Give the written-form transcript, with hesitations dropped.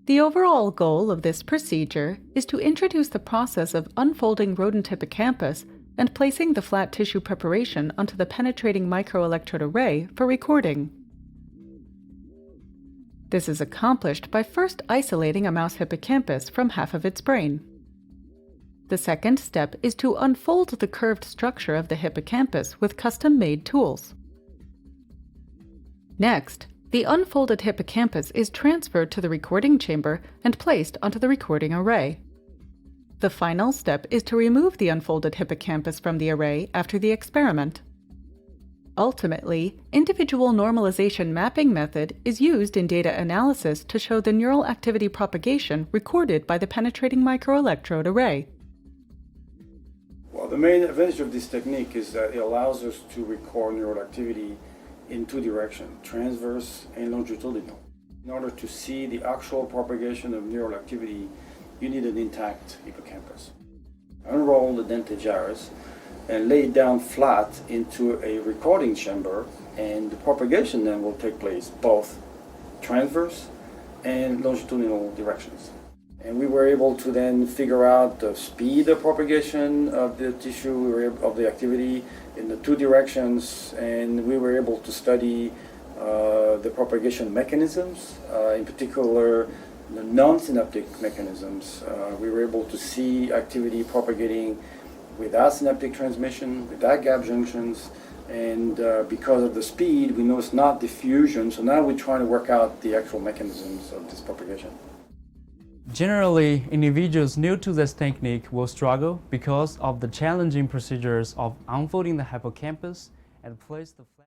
The overall goal of this procedure is to introduce the process of unfolding rodent hippocampus and placing the flat tissue preparation onto the penetrating microelectrode array for recording. This is accomplished by first isolating a mouse hippocampus from half of its brain. The second step is to unfold the curved structure of the hippocampus with custom-made tools. Next, the unfolded hippocampus is transferred to the recording chamber and placed onto the recording array. The final step is to remove the unfolded hippocampus from the array after the experiment. Ultimately, individual normalization mapping method is used in data analysis to show the neural activity propagation recorded by the penetrating microelectrode array. Well, the main advantage of this technique is that it allows us to record neural activity in two directions, transverse and longitudinal. In order to see the actual propagation of neural activity, you need an intact hippocampus. Unroll the dentate gyrus and lay it down flat into a recording chamber, and the propagation then will take place both transverse and longitudinal directions. And we were able to then figure out the speed of propagation of the tissue, of the activity in the two directions, and we were able to study the propagation mechanisms, in particular the non-synaptic mechanisms. We were able to see activity propagating without synaptic transmission, without gap junctions, and because of the speed, we know it's not diffusion, so now we're trying to work out the actual mechanisms of this propagation. Generally, individuals new to this technique will struggle because of the challenging procedures of unfolding the hippocampus and place the